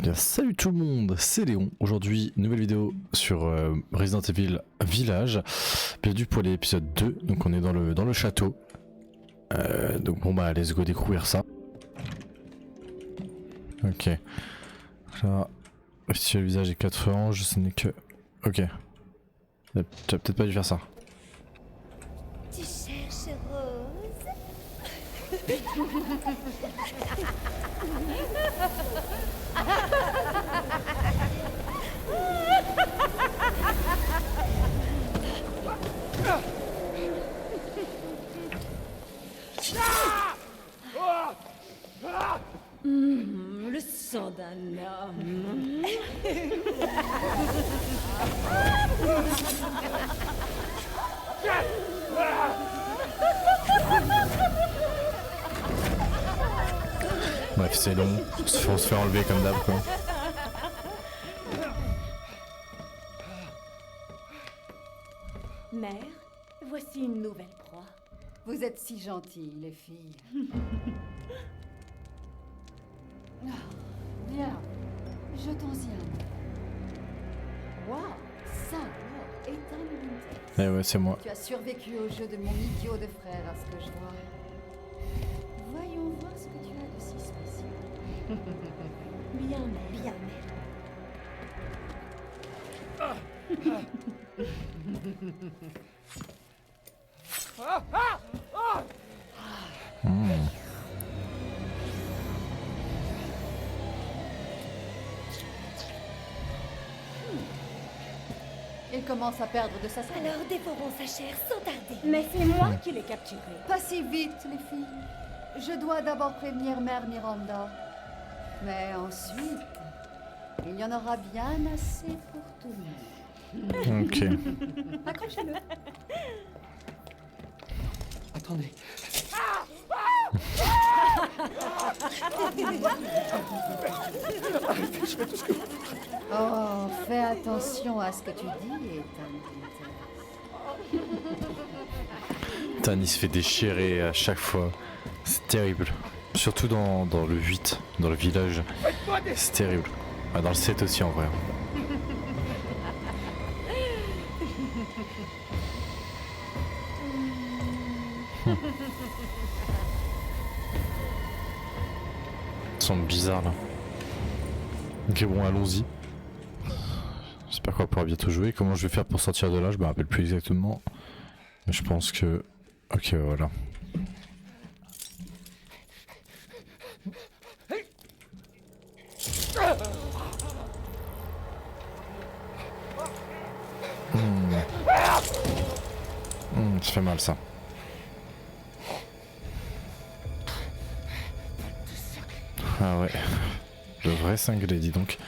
Bien, salut tout le monde, c'est Léon. Aujourd'hui, nouvelle vidéo sur Resident Evil Village. Bienvenue pour l'épisode 2. Donc on est dans le château. Donc bon bah let's go découvrir ça. Ok. Là, si le visage est 4 anges, ce n'est que... Ok. Tu as peut-être pas dû faire ça. Tu cherches Rose? Le sang d'un homme. Bref, c'est long, on se fait enlever comme d'hab quoi. Mère, voici une nouvelle proie. Vous êtes si gentilles, les filles. Bien, jetons-y un œil. Waouh, ça alors, Ethan Winters. Eh ouais, c'est moi. Tu as survécu au jeu de mon idiot de frère, à ce que je vois. Voyons voir ce que tu as de si spécial. Bien, mère. Bien, mère. Il commence à perdre de sa santé. Alors dévorons sa chair sans tarder. Mais c'est moi qui l'ai capturé. Pas si vite, les filles. Je dois d'abord prévenir Mère Miranda. Mais ensuite, il y en aura bien assez pour tout le monde. Ok. Accrochez-le. Attendez. Oh, fais attention à ce que tu dis, Ethan Winters. Tan il se fait déchirer à chaque fois. C'est terrible. Surtout dans le 8, dans le village. C'est terrible. Ah, dans le 7 aussi en vrai. Ils sont bizarres là. Ok bon allons-y. J'espère qu'on va pouvoir bientôt jouer. Comment je vais faire pour sortir de là, je me rappelle plus exactement. Mais je pense que... Ok voilà. Ça fait mal ça. Ah ouais. Le vrai cinglé dis donc.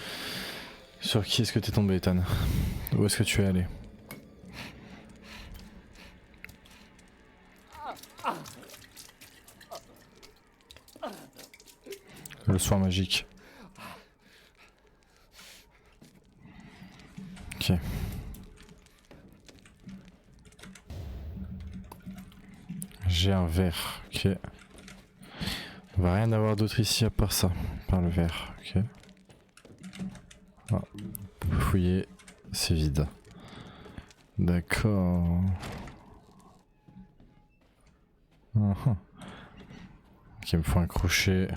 Sur qui est-ce que t'es tombé Ethan? Où est-ce que tu es allé? Le soin magique. Ok. J'ai un verre, ok. On va rien avoir d'autre ici à part ça, par le verre, ok. Ah, fouiller, c'est vide. D'accord. Ok, il me faut un crochet.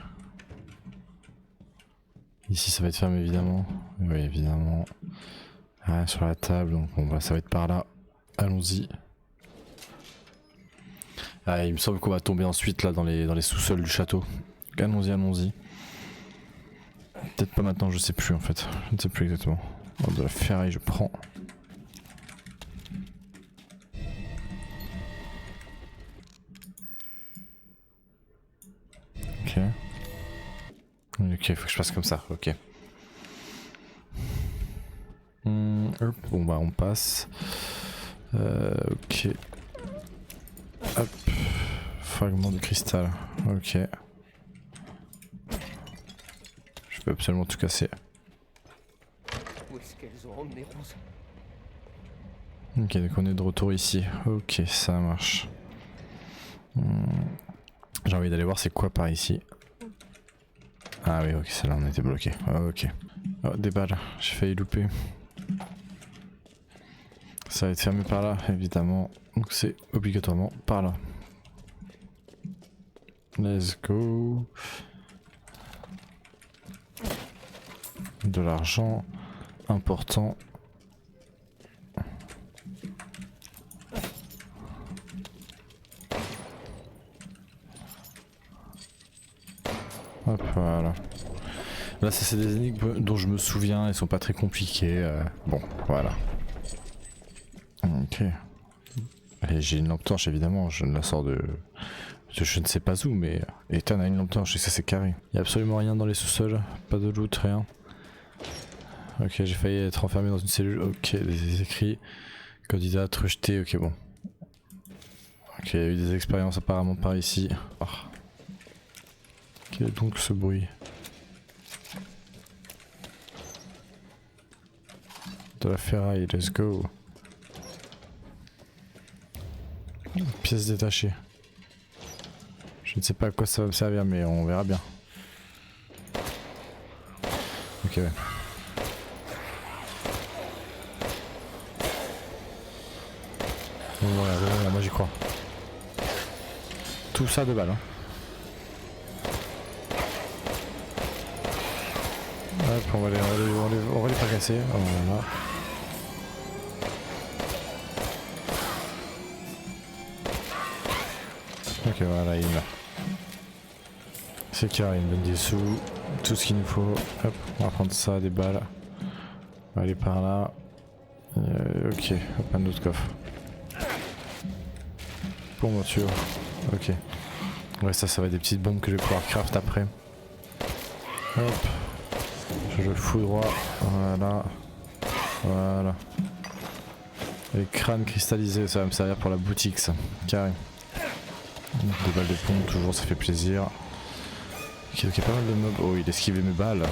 Ici ça va être fermé évidemment. Oui évidemment. Ah, sur la table, donc bon bah ça va être par là. Allons-y. Ah, il me semble qu'on va tomber ensuite là dans les sous-sols du château. Allons-y, allons-y. Peut-être pas maintenant, je sais plus en fait. Je ne sais plus exactement. Oh, de la ferraille, je prends. Ok. Ok, faut que je fasse comme ça, ok. Hop, bon bah on passe. Ok. Hop. Fragment de cristal. Ok. Je peux absolument tout casser. Où est-ce qu'elles ont emmené Rose? Ok, donc on est de retour ici. Ok, ça marche. J'ai envie d'aller voir c'est quoi par ici. Ah oui, ok, celle-là on était bloqué. Ok. Oh, des balles, j'ai failli louper. Ça va être fermé par là, évidemment. Donc c'est obligatoirement par là. Let's go. De l'argent important. Hop, voilà. Là, ça c'est des énigmes dont je me souviens, elles sont pas très compliquées. Bon, voilà. Ok. Et j'ai une lampe torche évidemment, je la sors de je ne sais pas où, mais Ethan a une lampe torche et ça c'est carré. Il y a absolument rien dans les sous-sols, pas de loot, rien. Ok, j'ai failli être enfermé dans une cellule. Ok, des écrits. Candidat rejeté, ok bon. Ok, il y a eu des expériences apparemment par ici. Oh. Quel est donc ce bruit? De la ferraille, let's go. Pièce détachée. Je ne sais pas à quoi ça va me servir, mais on verra bien. Ok, ouais. Voilà, moi j'y crois. Tout ça de balles. Hein. Hop, on va les fracasser. Voilà. Ok, voilà, il meurt. C'est carré, il me donne des sous, tout ce qu'il nous faut. Hop, on va prendre ça, des balles. On va aller par là. Ok, hop, un autre coffre. Pour voiture. Ok. Ouais, ça va être des petites bombes que je vais pouvoir craft après. Hop. Je le foudroie. Voilà. Voilà. Les crânes cristallisés, ça va me servir pour la boutique, ça. Carré. Des balles de pompe, toujours, ça fait plaisir. Ok, donc il y a pas mal de mobs. Oh, il esquivait mes balles.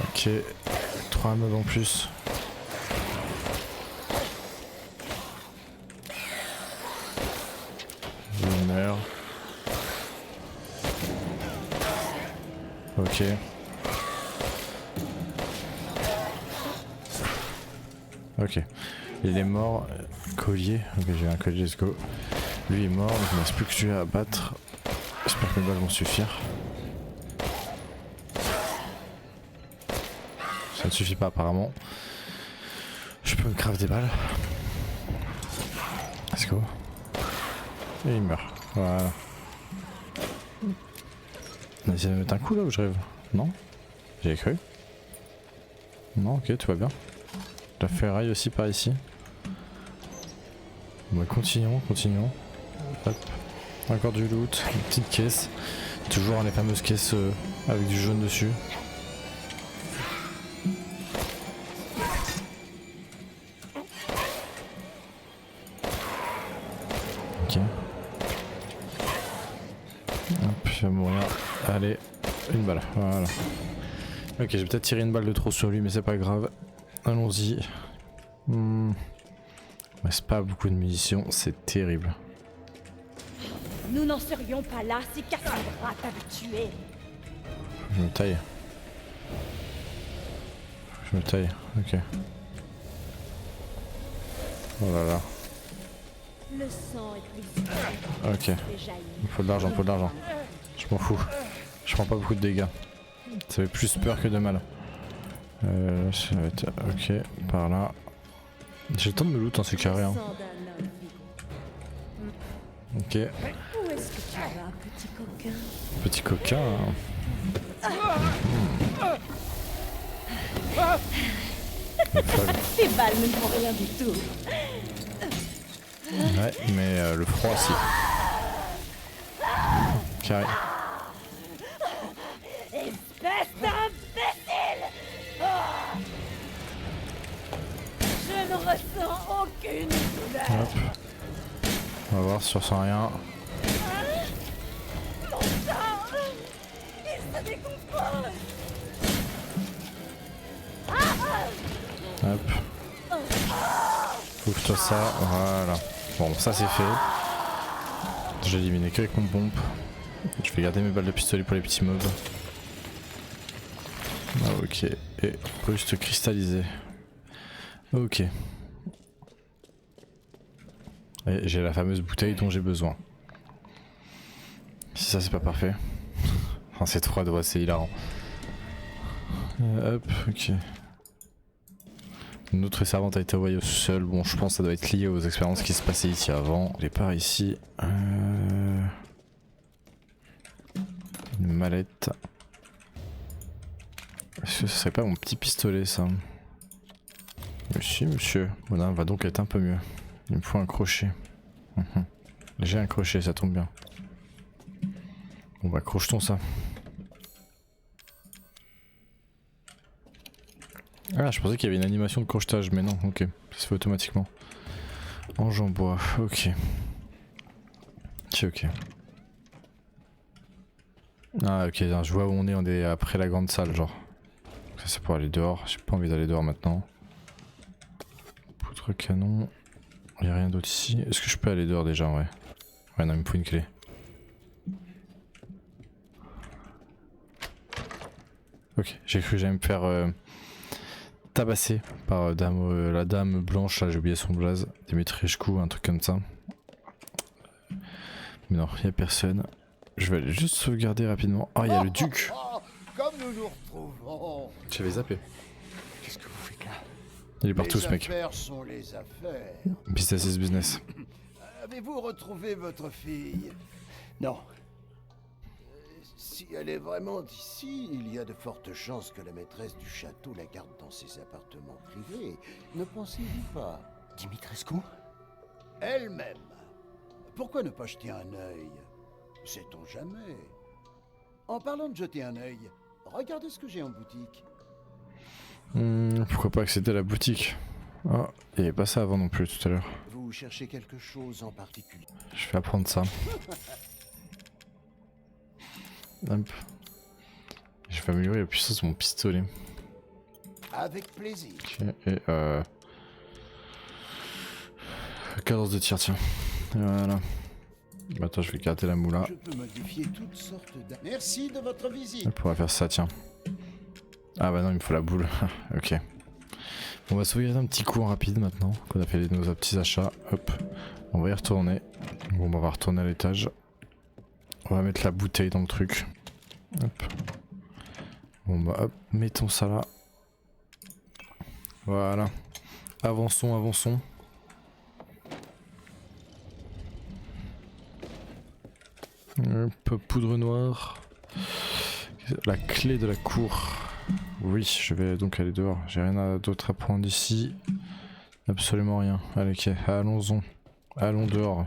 Ok. 3 mobs en plus. Il meurt. Ok. Ok. Il est mort. Collier. Ok, j'ai un collier, let's go. Lui est mort, donc il ne reste plus que celui-là à battre. J'espère que mes balles vont suffire. Ça ne suffit pas apparemment. Je peux me craft des balles. Let's go. Et il meurt. Voilà. On a essayé de mettre un coup là où je rêve. Non? J'avais cru. Non, ok, tout va bien. La ferraille aussi par ici. Bon, continuons. Hop. Encore du loot, une petite caisse. Toujours les fameuses caisses avec du jaune dessus. Ok. Hop, je vais mourir. Allez, une balle. Voilà. Ok, j'ai peut-être tiré une balle de trop sur lui, mais c'est pas grave. Allons-y. Reste pas beaucoup de munitions, c'est terrible. Nous n'en serions pas là si Cassandra t'avait tué. Je me taille. Ok. Oh là là. Le sang est plus Ok. Il faut de l'argent, Je m'en fous. Je prends pas beaucoup de dégâts. Ça fait plus peur que de mal. Ça va être... Ok, par là. J'ai le temps de me loot, hein, c'est carré. Hein. Ok. Où est-ce que tu vas, petit coquin? Petit coquin. Tes balles ne font rien du tout. Ouais, mais le froid si. Carré. Espèce d'imbécile! Je ne ressens aucune douleur. Hop. On va voir si on ressent rien. Mon sang! Il se décompose! Hop. Ouvre-toi ça, voilà. Bon, ça c'est fait. J'ai éliminé que avec mon pompe. Je vais garder mes balles de pistolet pour les petits mobs. Ah, ok. et rust cristallisé. Ok. Et j'ai la fameuse bouteille dont j'ai besoin. Si ça c'est pas parfait. Enfin, cette froide, ouais, c'est hilarant. Hop, ok. Notre servante a été envoyée au sol. Bon, je pense que ça doit être lié aux expériences qui se passaient ici avant. Les par ici. Une mallette. Est-ce que ce serait pas mon petit pistolet ça? Monsieur. Voilà, va donc être un peu mieux. Il me faut un crochet. J'ai un crochet, ça tombe bien. Bon bah crochetons ça. Ah, je pensais qu'il y avait une animation de crochetage, mais non, ok, ça se fait automatiquement. Ange en bois, ok. Ok. Ah ok, je vois où on est après la grande salle, genre. Ça c'est pour aller dehors, j'ai pas envie d'aller dehors maintenant. Poudre canon. Il n'y a rien d'autre ici. Est-ce que je peux aller dehors déjà, ouais. Ouais, non, il me faut une clé. Ok, j'ai cru que j'allais me faire tabasser par la dame blanche, là j'ai oublié son blaze. Dimitrescu, un truc comme ça. Mais non, il n'y a personne. Je vais aller juste sauvegarder rapidement. Ah, il y a le duc. Comme nous nous retrouvons. J'avais zappé. Qu'est-ce que vous faites là? Il est partout ce mec. Les affaires sont les affaires. Business is business. Avez-vous retrouvé votre fille? Non. Si elle est vraiment d'ici, il y a de fortes chances que la maîtresse du château la garde dans ses appartements privés. Ne pensez-vous pas? Dimitrescu? Elle-même. Pourquoi ne pas jeter un œil? Sait-on jamais? En parlant de jeter un œil, regardez ce que j'ai en boutique. Pourquoi pas accéder à la boutique? Oh, il n'y avait pas ça avant non plus tout à l'heure. Vous cherchez quelque chose en particulier? Je vais apprendre ça. Hop. Je vais améliorer la puissance de mon pistolet. Avec plaisir. Ok, et cadence de tir, tiens. Voilà. Attends, je vais garder la moula. Je peux modifier toutes sortes de... Merci de votre visite. On pourra faire ça, tiens. Ah bah non, il me faut la boule. Ok. On va sauvegarder un petit coup rapide maintenant, qu'on a fait nos petits achats. Hop. On va y retourner. Bon, bah, on va retourner à l'étage. On va mettre la bouteille dans le truc. Hop. Bon bah hop, mettons ça là. Voilà. Avançons, avançons. Hop, poudre noire. La clé de la cour. Oui, je vais donc aller dehors. J'ai rien d'autre à prendre ici. Absolument rien. Allez, ok, allons-y. Allons dehors.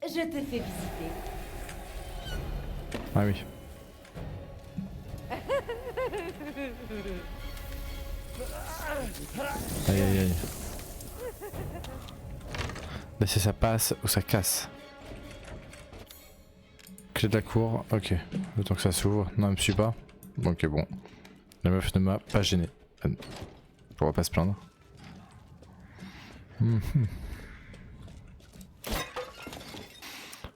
Je te fais visiter. Ah oui. Aïe aïe aïe. Là c'est ça passe ou ça casse. Clé de la cour, ok. Le temps que ça s'ouvre. Non, elle me suit pas. Ok, bon. La meuf ne m'a pas gêné. On va pas se plaindre.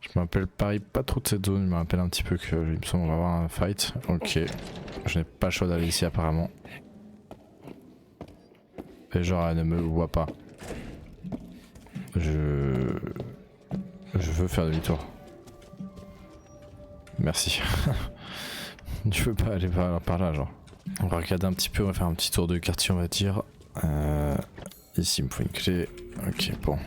Je me rappelle pareil pas trop de cette zone. Je me rappelle un petit peu que il me semble qu'on va avoir un fight. Ok. Je n'ai pas le choix d'aller ici apparemment. Et genre elle ne me voit pas. Je veux faire demi-tour. Merci. Je veux pas aller par là genre. On va regarder un petit peu, on va faire un petit tour de quartier on va dire. Ici il me faut une clé. Ok bon.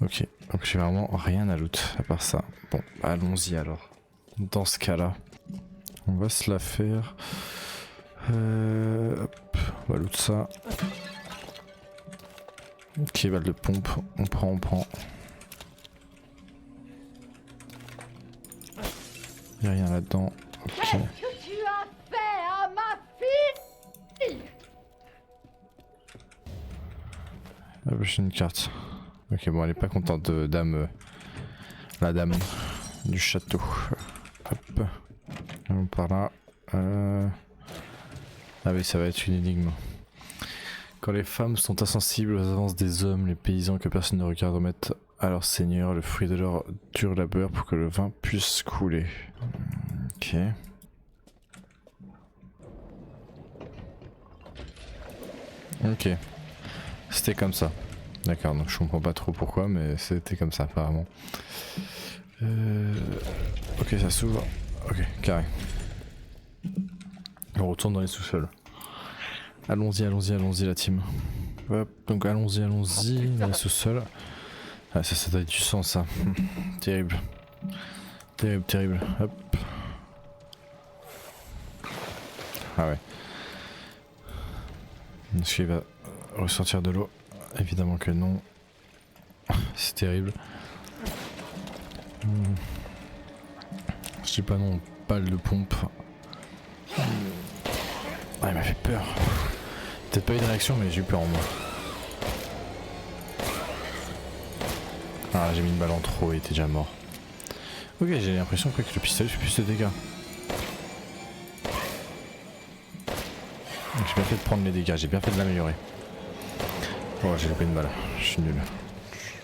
Ok, donc j'ai vraiment rien à loot à part ça. Bon, allons-y alors. Dans ce cas là, on va se la faire. Hop, on va loot ça. Ok, balle de pompe, on prend, on prend. Y'a rien là-dedans. Ok. Qu'est-ce que tu as fait à ma fille? Hop, j'ai une carte. Ok, bon, elle est pas contente de dame. La dame du château. Hop. On par là. Ah oui, ça va être une énigme. Quand les femmes sont insensibles aux avances des hommes, les paysans que personne ne regarde remettent à leur seigneur le fruit de leur dur labeur pour que le vin puisse couler. Ok. Ok. C'était comme ça. D'accord, donc je comprends pas trop pourquoi, mais c'était comme ça apparemment. Ok, ça s'ouvre. Ok, carré. On retourne dans les sous-sols. Allons-y, allons-y, allons-y la team. Hop, donc allons-y, allons-y, dans les sous-sols. Ah, ça doit être du sang ça. Terrible. Terrible, terrible. Hop. Ah ouais. Est-ce qu'il va ressortir de l'eau? Évidemment que non. C'est terrible. Je sais pas non, balle de pompe. Ah, il m'a fait peur. Peut-être pas eu de réaction, mais j'ai eu peur en moi. Ah, j'ai mis une balle en trop, il était déjà mort. Ok, j'ai l'impression que le pistolet fait plus de dégâts. J'ai bien fait de prendre les dégâts, j'ai bien fait de l'améliorer. Oh, j'ai loupé une balle, je suis nul.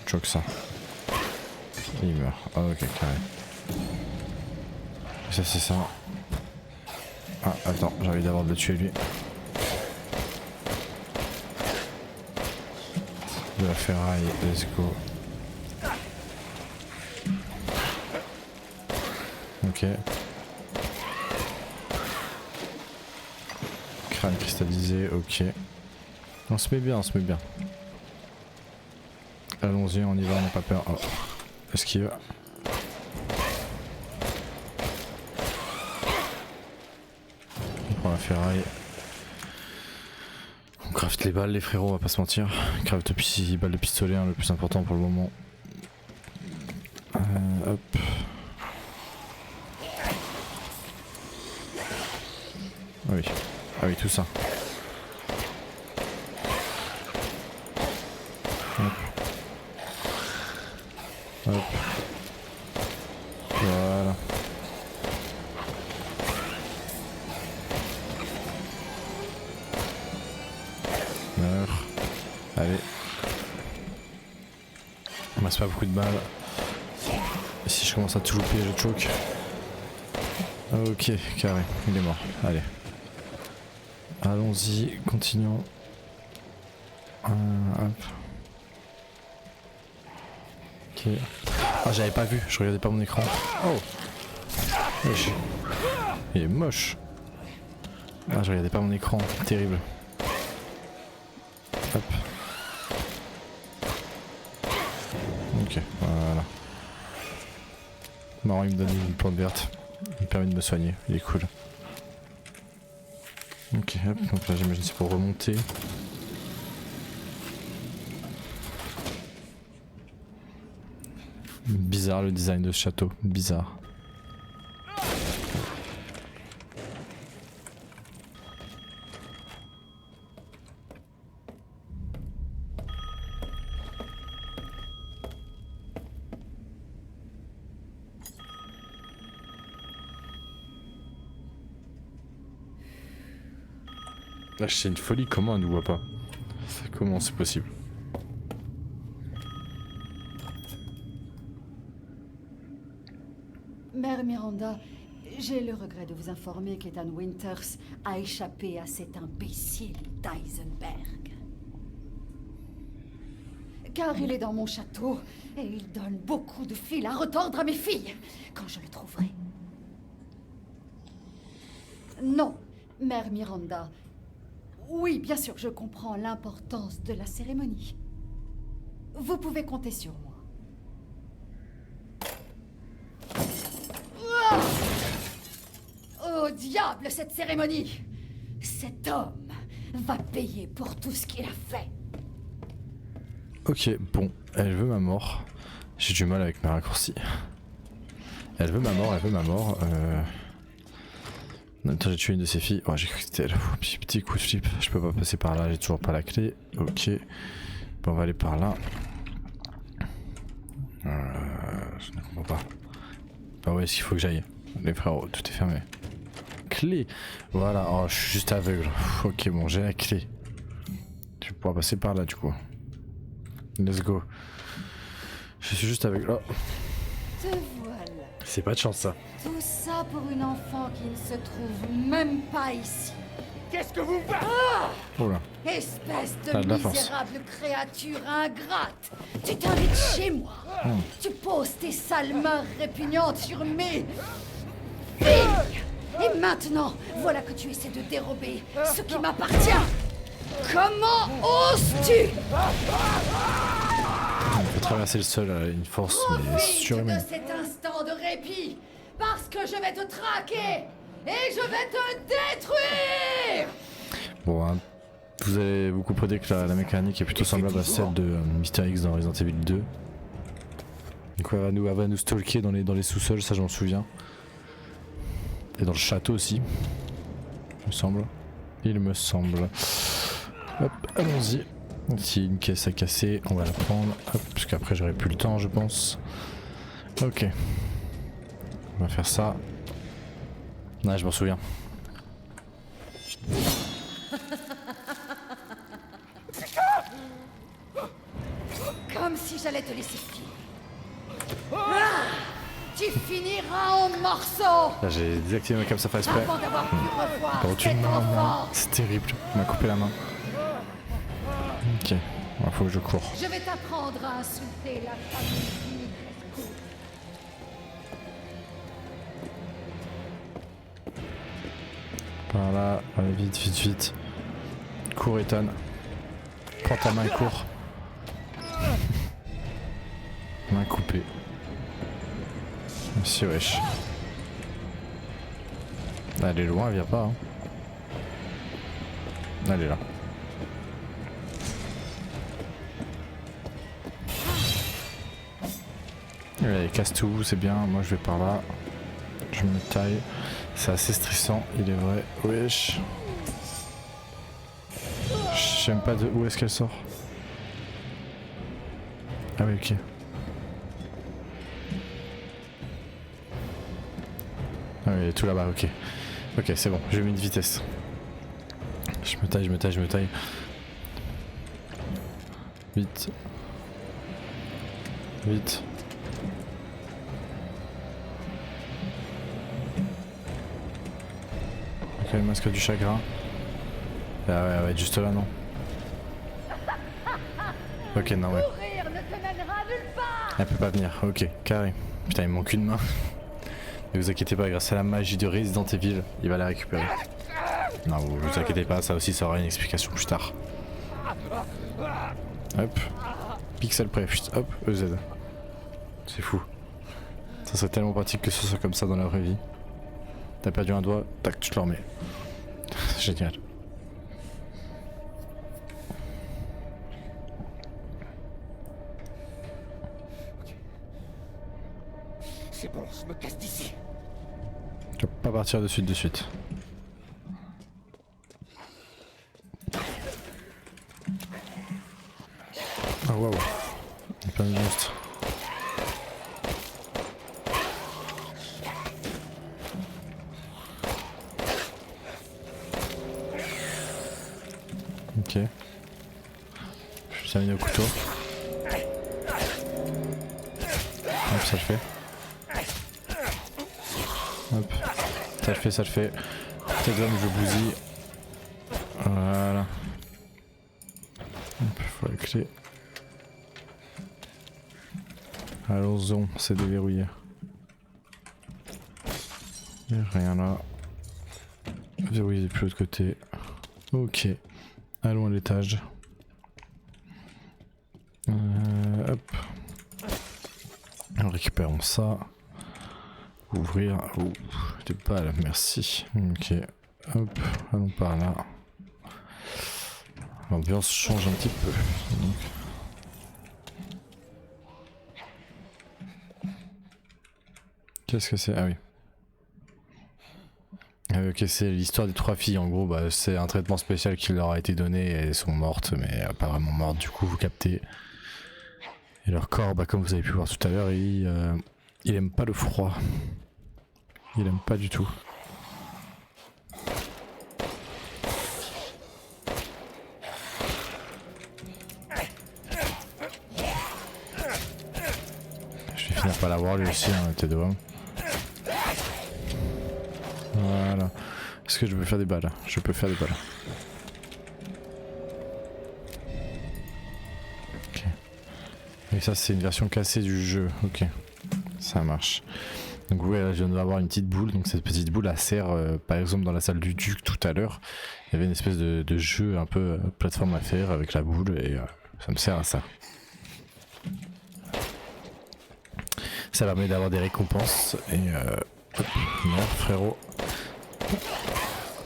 Je choque ça. Et il meurt. Ah, ok, carré. Ça, c'est ça. Ah, attends, j'ai envie d'abord de le tuer lui. De la ferraille, let's go. Ok. Crâne cristallisé, ok. On se met bien, on se met bien. Allons-y, on y va, on n'a pas peur. Oh. Esquive. On prend la ferraille. On craft les balles, les frérots, on va pas se mentir. Craft les balles de pistolet, hein, le plus important pour le moment. Hop. Ah oui. Ah oui, tout ça. Hop. Hop. Voilà. Meurs. Allez. Il me reste pas beaucoup de balles. Et si je commence à tout louper, je choke. Ok, carré. Il est mort. Allez. Allons-y, continuons. Hop. Ok. Ah, j'avais pas vu, je regardais pas mon écran. Oh, wesh. Il est moche. Ah, je regardais pas mon écran, terrible. Hop. Ok, voilà. Marrant, il me donne une plante verte. Il me permet de me soigner, il est cool. Ok, hop, donc là j'imagine c'est pour remonter. Bizarre le design de ce château, bizarre. Là c'est une folie, comment elle ne voit pas? Comment c'est possible? Mère Miranda, j'ai le regret de vous informer qu'Ethan Winters a échappé à cet imbécile d'Eisenberg. Car il est dans mon château et il donne beaucoup de fil à retordre à mes filles quand je le trouverai. Non, Mère Miranda. Oui, bien sûr, je comprends l'importance de la cérémonie. Vous pouvez compter sur moi. Oh diable, cette cérémonie! Cet homme va payer pour tout ce qu'il a fait. Ok, bon, elle veut ma mort. J'ai du mal avec mes raccourcis. Elle veut ma mort, elle veut ma mort. En même temps, j'ai tué une de ses filles. Oh, j'ai cru que c'était elle. Petit coup de flip. Je peux pas passer par là, j'ai toujours pas la clé. Ok. Bon, on va aller par là. Je ne comprends pas. Bah ouais, est-ce qu'il faut que j'aille? Les frérots, tout est fermé. Clé. Voilà, oh, je suis juste aveugle. Ok, bon, j'ai la clé. Je vais pouvoir passer par là, du coup. Let's go. Je suis juste aveugle. Oh. Te voilà. C'est pas de chance, ça. Tout ça pour une enfant qui ne se trouve même pas ici. Qu'est-ce que vous faites? Oh là. Espèce T'as de de la force. misérable créature ingrate. Tu t'invites chez moi. Tu poses tes sales mains répugnantes sur mes filles. Et maintenant, voilà que tu essaies de dérober ce qui m'appartient. Comment oses-tu? On peut traverser le sol à une force mais Profite de surhumaine. cet instant de répit, parce que je vais te traquer et je vais te détruire. Bon, hein, vous comprenez que la mécanique est plutôt semblable à celle de Mr. X dans Resident Evil 2. Donc elle va nous stalker dans les sous-sols, ça je m'en souviens. Et dans le château aussi, il me semble. Il me semble. Hop, allons-y. S'il y a une caisse à casser, on va la prendre. Hop, parce qu'après j'aurai plus le temps, je pense. Ok. On va faire ça. Ouais, je m'en souviens. Comme si j'allais te laisser filer. Ah, tu finiras en morceaux Là j'ai désactivé ma cam, ça fait exprès. avant d'avoir pu revoir T'as reçu une cet main, enfant. c'est terrible, il m'a coupé la main. Ok, il faut que je cours. Je vais t'apprendre à insulter la famille Dimitrescu. Par là, allez vite, vite, vite. Cours Ethan. Prends ta main et cours. Main coupée. Merci wesh. Elle est loin, elle vient pas. Hein. Elle est là. Allez, casse tout, c'est bien. Moi je vais par là. Je me taille. C'est assez stressant, il est vrai. Wesh. Je sais même pas de où est-ce qu'elle sort. Ah oui, ok. Ah oui, elle est tout là-bas, ok. Ok, c'est bon, j'ai mis de vitesse. Je me taille, je me taille, je me taille. Vite. Vite. Ok, le masque du chagrin. Ah ouais, elle va être juste là, non? Ok, non, ouais. Mourir ne te mènera nulle part. Elle peut pas venir, ok, carré. Putain, il me manque une main. Ne vous inquiétez pas, grâce à la magie de Resident Evil, il va la récupérer. Non, vous inquiétez pas, ça aussi, ça aura une explication plus tard. Hop. Pixel près, hop, EZ. C'est fou. Ça serait tellement pratique que ce soit comme ça dans la vraie vie. T'as perdu un doigt, tac, tu te le remets. Génial. C'est bon, je me casse d'ici. Tu vas pas partir de suite, de suite. Ah waouh. Il y a plein de monstres. Ok. Je termine au couteau. Hop, ça le fait. Hop. Ça le fait, ça le fait. Peut-être là où je bousille. Voilà. Hop, faut la clé. Allons-y, c'est déverrouillé. Il n'y a rien là. Verrouillé depuis l'autre côté. Ok. Allons à l'étage. Hop. Récupérons ça. Ouvrir. Oh, des balles, merci. Ok. Hop, allons par là. L'ambiance change un petit peu. Donc. Qu'est-ce que c'est? Ah oui. Ok, c'est l'histoire des 3 filles. En gros, bah, c'est un traitement spécial qui leur a été donné. Et elles sont mortes, mais pas vraiment mortes. Du coup, vous captez. Et leur corps, bah, comme vous avez pu voir tout à l'heure, il aime pas le froid. Il aime pas du tout. Je vais finir par l'avoir lui aussi, hein, tes doigts. Voilà. Est-ce que je peux faire des balles? Je peux faire des balles. Et ça c'est une version cassée du jeu, ok. Ça marche. Donc ouais, là, je viens d'avoir une petite boule, donc cette petite boule elle sert, par exemple dans la salle du duc tout à l'heure, il y avait une espèce de jeu un peu plateforme à faire avec la boule et ça me sert à ça. Ça permet d'avoir des récompenses et hop, merde frérot.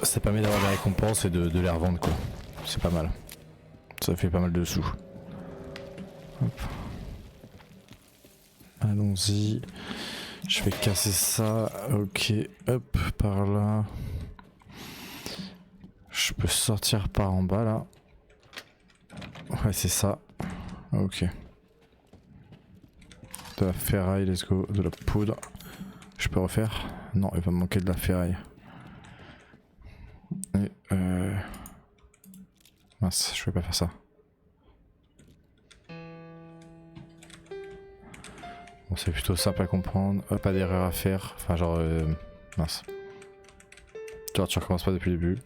Ça permet d'avoir des récompenses et de les revendre quoi. C'est pas mal. Ça fait pas mal de sous. Hop. Allons-y. Je vais casser ça. Ok. Hop, par là. Je peux sortir par en bas là. Ouais, c'est ça. Ok. De la ferraille, let's go. De la poudre. Je peux refaire? Non, il va me manquer de la ferraille. Et mince, je vais pas faire ça. Bon, c'est plutôt simple à comprendre. Pas d'erreur à faire. Enfin, genre. Mince. Genre, tu recommences pas depuis le début.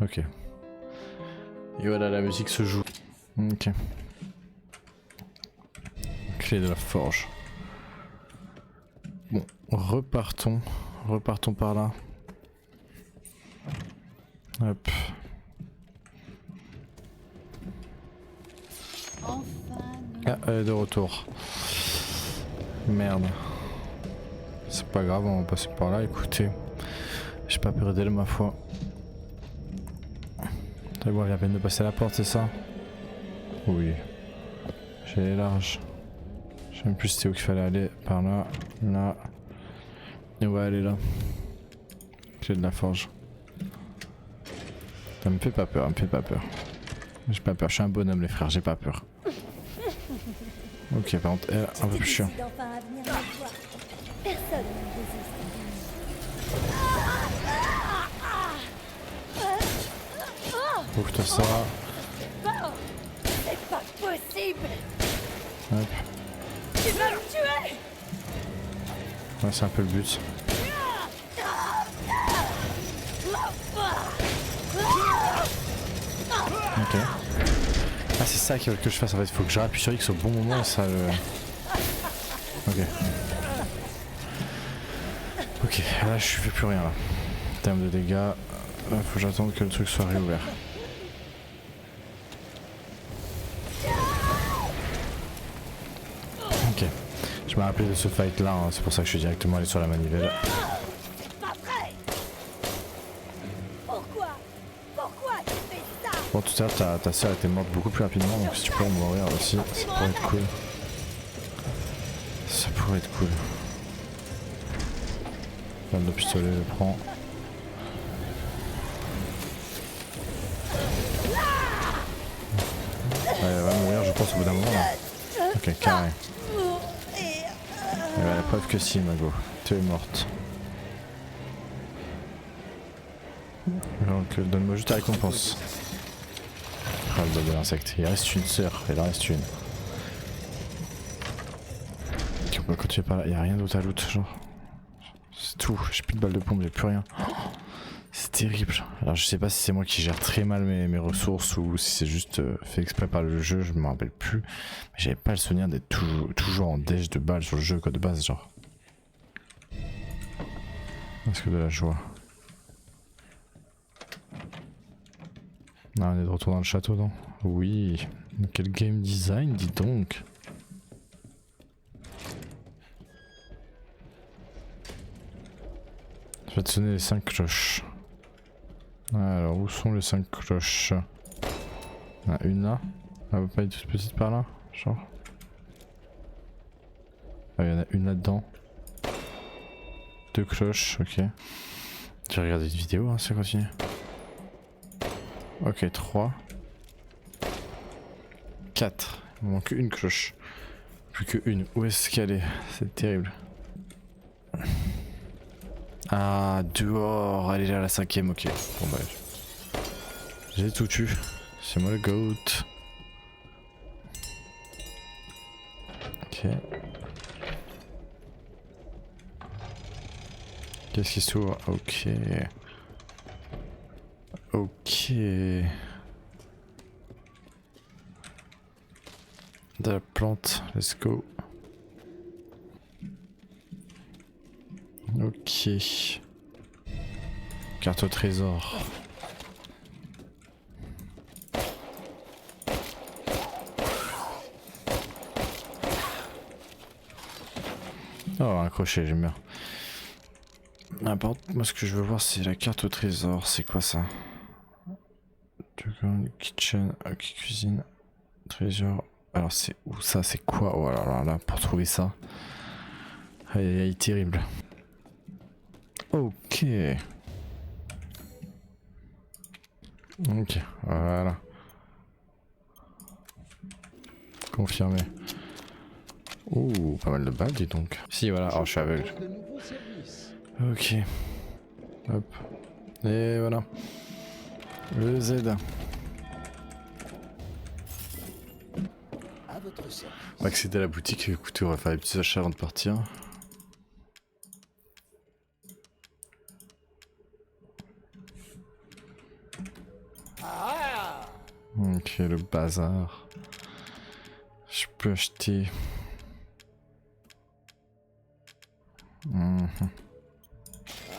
Ok. Et voilà, la musique se joue. Ok. Clé de la forge. Bon, repartons. Repartons par là. Hop. Ah, elle est de retour. Merde. C'est pas grave, on va passer par là, écoutez. J'ai pas peur d'elle, ma foi. Très bon, il y a peine de passer à la porte, c'est ça? Oui. J'ai les larges. Je sais même plus c'était où qu'il fallait aller. Par là, là. Et on va aller là. Clé de la forge. Ça me fait pas peur, elle me fait pas peur. J'ai pas peur, je suis un bonhomme les frères, j'ai pas peur. Ok, par contre, elle, un peu plus chiant. Personne ne résiste. Ouvre-toi ça. C'est pas possible. Hop. Tu vas me tuer. Ouais, c'est un peu le but. Ok. Ah, c'est ça qu'il veut que je fasse en fait, il faut que j'appuie sur X au bon moment et ça le... Ok. Ok, là je fais plus rien là. En termes de dégâts, là, faut que j'attende que le truc soit réouvert. Ok. Je me rappelais de ce fight là, hein, c'est pour ça que je suis directement allé sur la manivelle. Bon, tout à l'heure ta soeur était morte beaucoup plus rapidement, donc si tu peux en mourir aussi, ça pourrait être cool. Ça pourrait être cool. Balle de pistolet, je prends. Ouais, elle va mourir, je pense, au bout d'un moment là. Ok, carré. Et bah, la preuve que si, Mago, tu es morte. Donc, donne-moi juste la récompense. Ah, le bol de l'insecte. Il reste une sœur, il en reste une. Ok, on peut continuer par là, il n'y a rien d'autre à loot, genre. C'est tout, j'ai plus de balles de pompe, j'ai plus rien. C'est terrible. Alors je sais pas si c'est moi qui gère très mal mes ressources ou si c'est juste fait exprès par le jeu, je me rappelle plus. Mais j'avais pas le souvenir d'être toujours en dèche de balles sur le jeu quoi de base genre. Est-ce que de la joie? Ah, on est de retour dans le château non? Oui. Quel game design dis donc. Je vais te sonner les 5 cloches. Alors où sont les 5 cloches? Il y en a une là. Elle va pas être toute petite par là? Genre. Ah, il y en a une là-dedans. 2 cloches, ok. J'ai regardé une vidéo, hein, ça continue. Ok, 3. 4. Il me manque une cloche. Plus que une. Où est-ce qu'elle est? C'est terrible. Ah, dehors, elle est là la 5ème, ok. Bon bah, j'ai tout tu. C'est moi le goat. Ok. Qu'est-ce qui s'ouvre? Ok. Ok. De la plante, let's go. Ok. Carte au trésor. Oh, un crochet, j'aime bien. Ah, par contre, moi ce que je veux voir c'est la carte au trésor. C'est quoi ça? Kitchen, ok, cuisine, trésor. Alors c'est où ça? C'est quoi? Oh là là, pour trouver ça. Aïe aïe aïe, terrible. Ok. Ok, voilà. Confirmé. Ouh, pas mal de balles, dis donc. Si, voilà, oh, je suis aveugle. De nouveaux services. Ok. Hop. Et voilà. Le Z. À votre service. On va accéder à la boutique. Écoutez, on va faire des petits achats avant de partir. Ok, le bazar. Je peux acheter.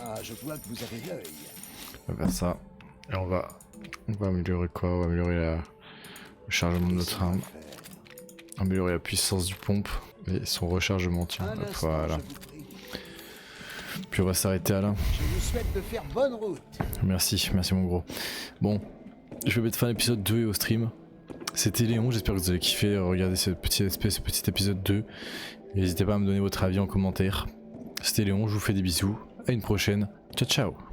Ah, je vois que vous avez l'œil. On va faire ça. Et on va améliorer quoi? On va améliorer le chargement de notre arme. Améliorer la puissance du pompe et son rechargement. Tiens, Un hop, instant, voilà. je vous prie. Puis on va s'arrêter à là. Je vous souhaite de faire bonne route. Merci mon gros. Bon, je vais mettre fin à l'épisode 2 et au stream. C'était Léon, j'espère que vous avez kiffé regarder ce petit épisode 2. N'hésitez pas à me donner votre avis en commentaire. C'était Léon, je vous fais des bisous. À une prochaine. Ciao ciao.